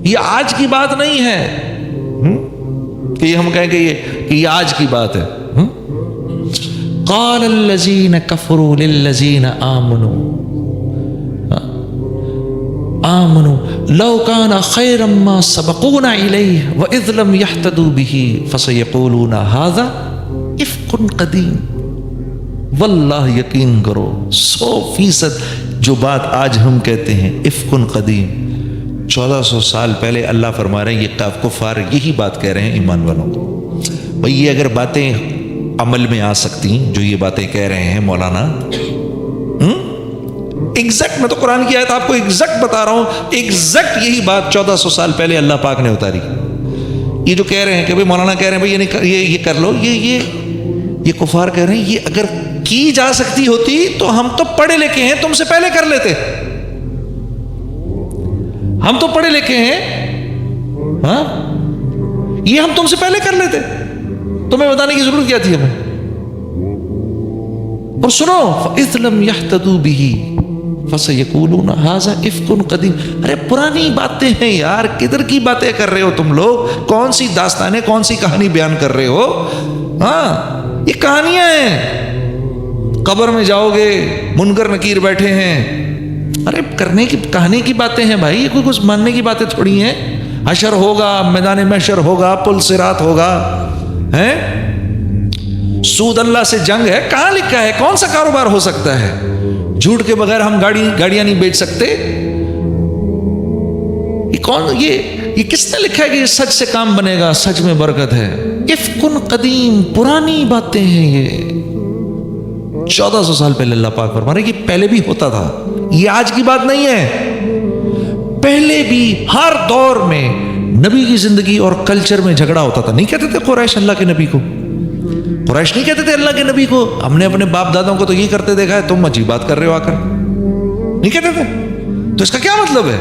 یہ آج کی بات نہیں ہے کہ ہم کہیں کہ یہ آج کی بات ہے. قال الذین کفروا للذین آمنوا لو کان خیرا ما سبقونا الیہ واذ لم یہتدوا بہ فسیقولون ھذا افک قدیم. واللہ یقین کرو 100% جو بات آج ہم کہتے ہیں افک قدیم، 1400 سال پہلے اللہ فرما رہے ہیں یہ کفار یہی بات کہہ رہے ہیں ایمان والوں کو. بھئی یہ اگر باتیں عمل میں آ سکتی جو یہ باتیں کہہ رہے ہیں مولانا، ایگزیکٹ میں تو قرآن کی آیت آپ کو ایگزیکٹ بتا رہا ہوں، ایگزیکٹ یہی بات 1400 سال پہلے اللہ پاک نے اتاری. یہ جو کہہ رہے ہیں کہ بھئی مولانا کہہ رہے ہیں بھئی یہ کر لو، یہ کفار کہہ رہے ہیں یہ اگر کی جا سکتی ہوتی تو ہم تو پڑھے لکھے ہیں، تم سے پہلے کر لیتے. ہم تو پڑھے لکھے ہیں، ہاں یہ ہم تم سے پہلے کر لیتے، تمہیں بتانے کی ضرورت کیا تھی ہمیں. اور سنو فَإِذْ لَمْ يَهْتَدُوا بِهِ فَسَيَقُولُونَ هَذَا إِفْكٌ قَدِيمٌ. ارے پرانی باتیں ہیں یار، کدھر کی باتیں کر رہے ہو تم لوگ؟ کون سی داستانیں، کون سی کہانی بیان کر رہے ہو؟ ہاں یہ کہانیاں ہیں. قبر میں جاؤ گے منکر نکیر بیٹھے ہیں، ارے کرنے کی کہانی کی باتیں ہیں بھائی، یہ کوئی کچھ ماننے کی باتیں تھوڑی ہیں. حشر ہوگا، میدان محشر ہوگا، پل صراط ہوگا، ہیں سود اللہ سے جنگ ہے، کہاں لکھا ہے؟ کون سا کاروبار ہو سکتا ہے؟ جھوٹ کے بغیر ہم گاڑیاں نہیں بیچ سکتے. یہ کس نے لکھا ہے کہ یہ سچ سے کام بنے گا، سچ میں برکت ہے؟ افکن قدیم، پرانی باتیں ہیں یہ. 1400 سال پہلے اللہ پاک فرما رہے کہ پہلے بھی ہوتا تھا، یہ آج کی بات نہیں ہے. پہلے بھی ہر دور میں نبی کی زندگی اور کلچر میں جھگڑا ہوتا تھا. نہیں کہتے تھے قریش اللہ کے نبی کو، قریش نہیں کہتے تھے اللہ کے نبی کو ہم نے اپنے باپ دادوں کو تو یہ کرتے دیکھا ہے، تم عجیب بات کر رہے ہو آ کر، نہیں کہتے تھے. تو اس کا کیا مطلب ہے؟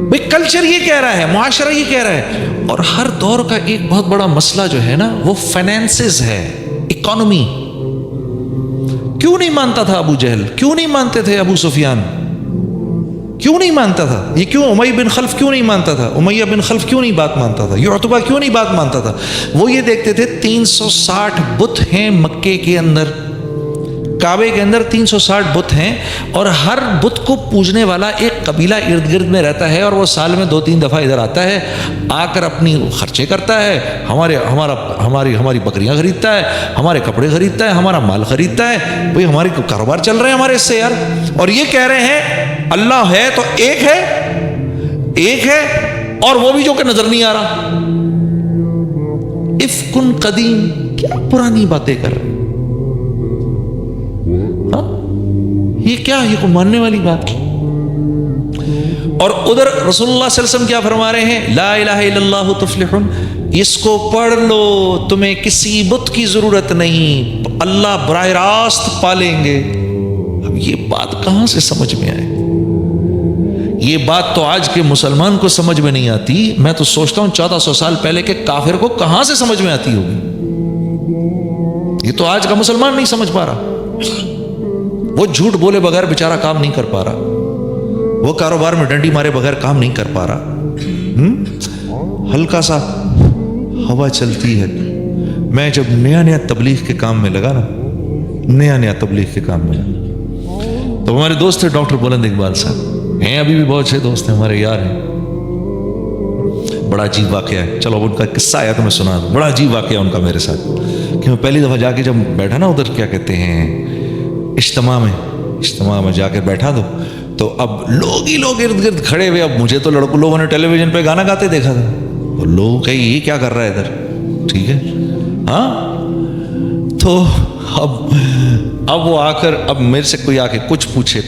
بھئی کلچر یہ کہہ رہا ہے، معاشرہ یہ کہہ رہا ہے. اور ہر دور کا ایک بہت بڑا مسئلہ جو ہے نا وہ فائنینسز ہے، اکانومی. کیوں نہیں مانتا تھا ابو جہل؟ کیوں نہیں مانتے تھے ابو سفیان؟ کیوں نہیں مانتا تھا؟ یہ کیوں امیہ بن خلف کیوں نہیں مانتا تھا؟ امیہ بن خلف کیوں نہیں بات مانتا تھا؟ یہ عتبہ کیوں نہیں بات مانتا تھا؟ وہ یہ دیکھتے تھے 360 بت ہیں مکے کے اندر، کعبے کے اندر 360 بت ہیں، اور ہر بت کو پوجنے والا ایک قبیلہ ارد گرد میں رہتا ہے، اور وہ سال میں 2-3 دفعہ ادھر آتا ہے، آ کر اپنی خرچے کرتا ہے، ہماری بکریاں خریدتا ہے، ہمارے کپڑے خریدتا ہے، ہمارا مال خریدتا ہے. بھئی ہمارے کاروبار چل رہے ہیں ہمارے اس سے یار. اور یہ کہہ رہے ہیں اللہ ہے تو ایک ہے اور وہ بھی جو کہ نظر نہیں آ رہا. افکن قدیم، کیا پرانی باتیں کر رہے ہیں؟ یہ کیا، یہ کو ماننے والی بات؟ اور ادھر رسول اللہ صلی اللہ علیہ وسلم کیا فرما رہے ہیں؟ لا الہ الا اللہ تفلحون، اس کو پڑھ لو، تمہیں کسی بت کی ضرورت نہیں، اللہ براہ راست پالیں گے. اب یہ بات کہاں سے سمجھ میں آئے؟ یہ بات تو آج کے مسلمان کو سمجھ میں نہیں آتی. میں تو سوچتا ہوں 1400 سال پہلے کے کافر کو کہاں سے سمجھ میں آتی ہوگی. یہ تو آج کا مسلمان نہیں سمجھ پا رہا. وہ جھوٹ بولے بغیر بیچارہ کام نہیں کر پا رہا، وہ کاروبار میں ڈنڈی مارے بغیر کام نہیں کر پا رہا. ہلکا سا ہوا چلتی ہے. میں جب نیا تبلیغ کے کام میں لگا نا، نیا تبلیغ کے کام میں، تو ہمارے دوست تھے ڈاکٹر بلند اقبال صاحب، ہیں ابھی بھی بہت اچھے دوست ہیں ہمارے، یار ہیں. بڑا عجیب واقعہ ہے، چلو ان کا قصہ آیا تو میں سنا دوں. بڑا عجیب واقعہ ان کا میرے ساتھ کہ میں پہلی دفعہ جا کے جب بیٹھا نا ادھر، کیا کہتے ہیں، اجتماع میں جا کے بیٹھا تو اب لوگ ہی لوگ ارد گرد کھڑے ہوئے. اب مجھے تو لوگوں نے ٹیلی ویژن پہ گانا گاتے دیکھا تھا، وہ لوگ کہیں یہ کیا کر رہا ہے ادھر، ٹھیک ہے ہاں. تو اب وہ آ کر اب میرے سے کوئی آ کے کچھ پوچھے.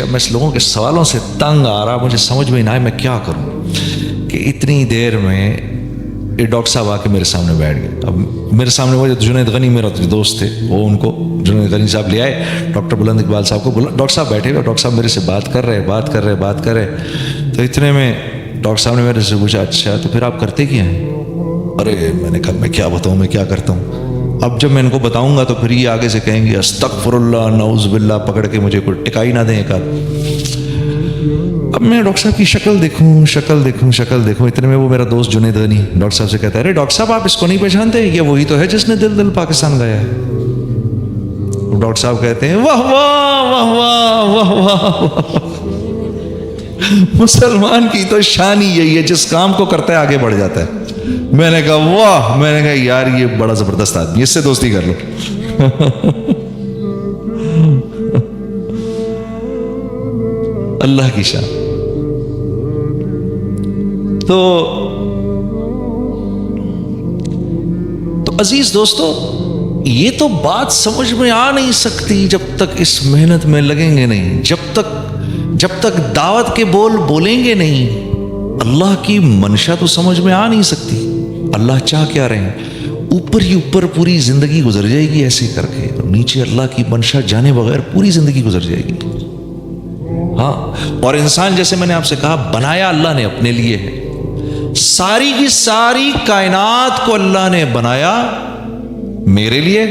اب میں اس لوگوں کے سوالوں سے تنگ آ رہا، مجھے سمجھ میں نہ آئے میں کیا کروں کہ اتنی دیر میں یہ ڈاکٹر صاحب آ کے میرے سامنے بیٹھ گئے. اب میرے سامنے وہ جنید غنی میرا دوست تھے، وہ ان کو جنید غنی صاحب لے آئے ڈاکٹر بلند اقبال صاحب کو. بولا ڈاکٹر صاحب بیٹھے ہوئے، ڈاکٹر صاحب میرے سے بات کر رہے. تو اتنے میں ڈاکٹر صاحب نے میرے سے پوچھا اچھا تو پھر آپ کرتے کیا ہیں؟ ارے میں نے کہا میں کیا بتاؤں، میں کیا کرتا ہوں. اب جب میں ان کو بتاؤں گا تو پھر یہ آگے سے کہیں گے استغفر اللہ نعوذ باللہ، پکڑ کے مجھے کوئی ٹکائی نہ دیں ایک آدھ. اب اب میں ڈاکٹر صاحب کی شکل دیکھوں، اتنے میں وہ میرا دوست جنید غنی ڈاکٹر صاحب سے کہتا ہے ارے ڈاکٹر صاحب آپ اس کو نہیں پہچانتے، یہ وہی تو ہے جس نے دل دل پاکستان گایا ہے۔ ڈاکٹر صاحب کہتے ہیں واہ واہ واہ واہ واہ واہ، مسلمان کی تو شان ہی یہی ہے، جس کام کو کرتا ہے آگے بڑھ جاتا ہے۔ میں نے کہا واہ، میں نے کہا یار یہ بڑا زبردست آدمی، اس سے دوستی کر لو۔ اللہ کی شان۔ تو عزیز دوستو، یہ تو بات سمجھ میں آ نہیں سکتی جب تک اس محنت میں لگیں گے نہیں، جب تک دعوت کے بول بولیں گے نہیں، اللہ کی منشا تو سمجھ میں آ نہیں سکتی۔ اللہ چاہ کیا رہے ہیں؟ اوپر ہی اوپر پوری زندگی گزر جائے گی ایسے کر کے، اور نیچے اللہ کی منشا جانے بغیر پوری زندگی گزر جائے گی۔ ہاں، اور انسان جیسے میں نے آپ سے کہا بنایا اللہ نے اپنے لیے ہے، ساری کی ساری کائنات کو اللہ نے بنایا میرے لیے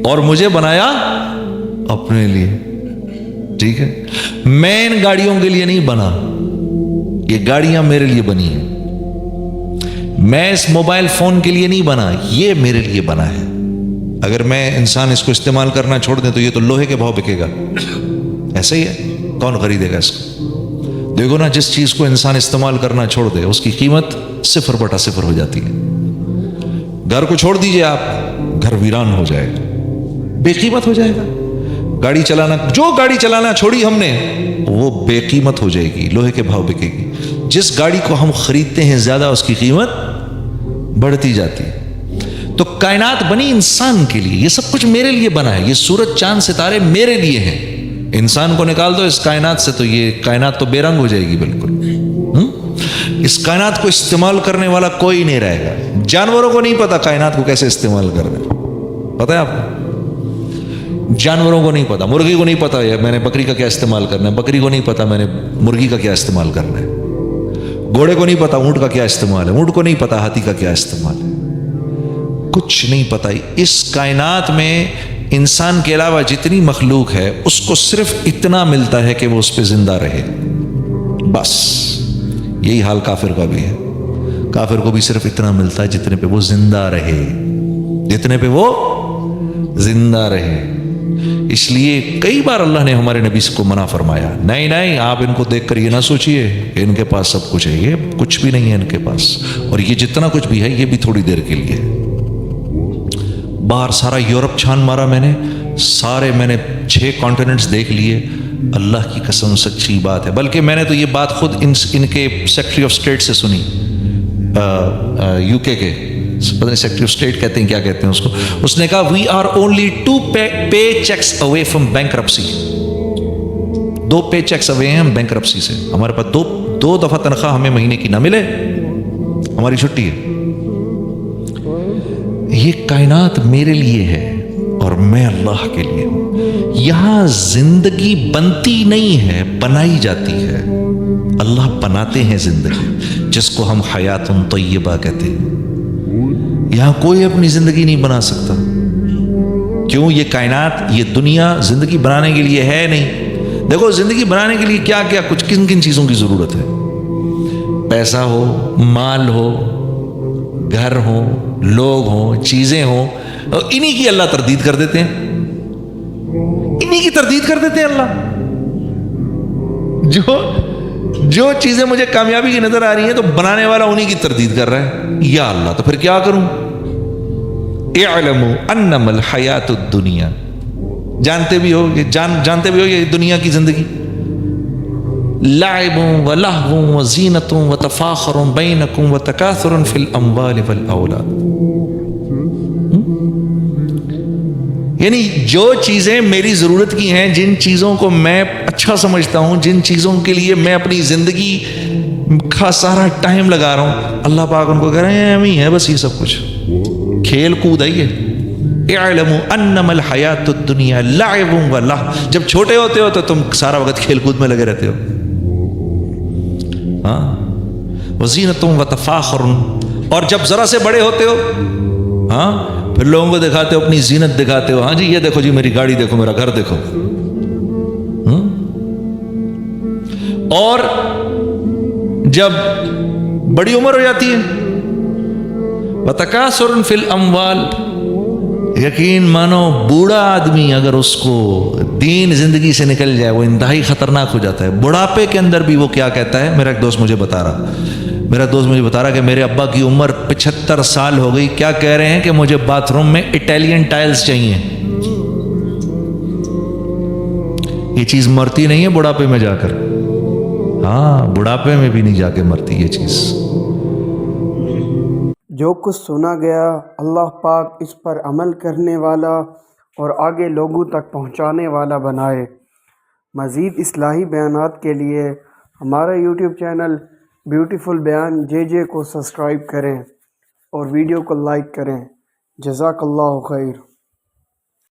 اور مجھے بنایا اپنے لیے، ٹھیک ہے؟ میں ان گاڑیوں کے لیے نہیں بنا، یہ گاڑیاں میرے لیے بنی ہیں۔ میں اس موبائل فون کے لیے نہیں بنا، یہ میرے لیے بنا ہے۔ اگر میں انسان اس کو استعمال کرنا چھوڑ دیں تو یہ تو لوہے کے بھاؤ بکے گا، ایسا ہی ہے، کون خریدے گا اس کو؟ دیکھو نا، جس چیز کو انسان استعمال کرنا چھوڑ دے اس کی قیمت 0/0 ہو جاتی ہے۔ گھر کو چھوڑ دیجئے آپ، گھر ویران ہو جائے گا، بے قیمت ہو جائے گا۔ گاڑی چلانا چھوڑی ہم نے، وہ بے قیمت ہو جائے گی، لوہے کے بھاؤ بکے گی۔ جس گاڑی کو ہم خریدتے ہیں زیادہ، اس کی قیمت بڑھتی جاتی ہے۔ تو کائنات بنی انسان کے لیے، یہ سب کچھ میرے لیے بنا ہے، یہ سورج چاند ستارے میرے لیے ہیں۔ انسان کو نکال دو اس کائنات سے تو یہ کائنات تو بے رنگ ہو جائے گی بالکل۔ اس کائنات کو استعمال کرنے والا کوئی نہیں رہے گا۔ جانوروں کو نہیں پتا کائنات کو کیسے استعمال کرنا ہے، پتہ ہے آپ کو؟ جانوروں کو نہیں پتا، مرغی کو نہیں پتا میں نے بکری کا کیا استعمال کرنا ہے، بکری کو نہیں پتا میں نے مرغی کا کیا استعمال کرنا ہے، گھوڑے کو نہیں پتا اونٹ کا کیا استعمال ہے، اونٹ کو نہیں پتا ہاتھی کا کیا استعمال ہے، کچھ نہیں پتا۔ اس کائنات میں انسان کے علاوہ جتنی مخلوق ہے اس کو صرف اتنا ملتا ہے کہ وہ اس پہ زندہ رہے، بس۔ یہی حال کافر کا بھی ہے، کافر کو بھی صرف اتنا ملتا ہے جتنے پہ وہ زندہ رہے، جتنے پہ وہ زندہ رہے۔ اس لیے کئی بار اللہ نے ہمارے نبی کو منع فرمایا، نہیں آپ ان کو دیکھ کر یہ نہ سوچئے کہ ان کے پاس سب کچھ ہے، یہ کچھ بھی نہیں ہے ان کے پاس، اور یہ جتنا کچھ بھی ہے یہ بھی تھوڑی دیر کے لیے ہے۔ باہر سارا یورپ چھان مارا میں نے، 6 کانٹیننٹس دیکھ لیے، اللہ کی قسم سچی بات ہے۔ بلکہ میں نے تو یہ بات خود ان کے سیکرٹری آف اسٹیٹ سے سنی، یو کے پتہ نہیں سیکرٹری آف اسٹیٹ کہتے ہیں کیا کہتے ہیں اس کو، اس نے کہا we are only 2 pay checks away from bankruptcy, 2 pay checks away ہیں ہم بینکرپسی سے، ہمارے پاس دو دفعہ تنخواہ ہمیں مہینے کی نہ ملے، ہماری چھٹی ہے۔ یہ کائنات میرے لیے ہے اور میں اللہ کے لیے ہوں۔ یہاں زندگی بنتی نہیں ہے، بنائی جاتی ہے۔ اللہ بناتے ہیں زندگی، جس کو ہم حیات طیبہ کہتے ہیں۔ یہاں کوئی اپنی زندگی نہیں بنا سکتا۔ کیوں؟ یہ کائنات، یہ دنیا زندگی بنانے کے لیے ہے نہیں۔ دیکھو زندگی بنانے کے لیے کیا کچھ کن چیزوں کی ضرورت ہے؟ پیسہ ہو، مال ہو، گھر ہو، لوگ ہوں، چیزیں ہوں، اور انہی کی اللہ تردید کر دیتے ہیں، انہی کی تردید کر دیتے ہیں اللہ۔ جو چیزیں مجھے کامیابی کی نظر آ رہی ہیں تو بنانے والا انہی کی تردید کر رہا ہے، یا اللہ تو پھر کیا کروں؟ اعلموا انما الحیات الدنیا، جانتے بھی ہو یہ دنیا کی زندگی لعب و لہو و زینت و تفاخر بینکم و تکاثر فی الاموال والاولاد، یعنی جو چیزیں میری ضرورت کی ہیں، جن چیزوں کو میں اچھا سمجھتا ہوں، جن چیزوں کے لیے میں اپنی زندگی کا سارا ٹائم لگا رہا ہوں، اللہ پاک ان کو کہہ رہے ہیں ہم ہی ہے بس، یہ سب کچھ کھیل کود ہے یہ۔ اعلموا انما الحیات الدنیا لعب و لہو، جب چھوٹے ہوتے ہو تو تم سارا وقت کھیل کود میں لگے رہتے ہو، ہاں، وزینت و تفاخر، اور جب ذرا سے بڑے ہوتے ہو، ہاں، پھر لوگوں کو دکھاتے ہو، اپنی زینت دکھاتے ہو، ہاں جی یہ دیکھو جی میری گاڑی دیکھو، میرا گھر دیکھو، اور جب بڑی عمر ہو جاتی ہے، وتکاثر فی الاموال، یقین مانو بوڑھا آدمی اگر اس کو دین زندگی سے نکل جائے وہ انتہائی خطرناک ہو جاتا ہے۔ بڑھاپے کے اندر بھی وہ کیا کہتا ہے، میرا ایک دوست مجھے بتا رہا کہ میرے ابا کی عمر 75 سال ہو گئی، کیا کہہ رہے ہیں کہ مجھے باتھ روم میں اٹیلین ٹائلز چاہیے۔ یہ چیز مرتی نہیں ہے بڑھاپے میں جا کر، ہاں بڑھاپے میں بھی نہیں جا کے مرتی یہ چیز۔ جو کچھ سنا گیا اللہ پاک اس پر عمل کرنے والا اور آگے لوگوں تک پہنچانے والا بنائے۔ مزید اصلاحی بیانات کے لیے ہمارا یوٹیوب چینل بیوٹیفل بیان JJ کو سبسکرائب کریں اور ویڈیو کو لائک کریں۔ جزاک اللہ خیر۔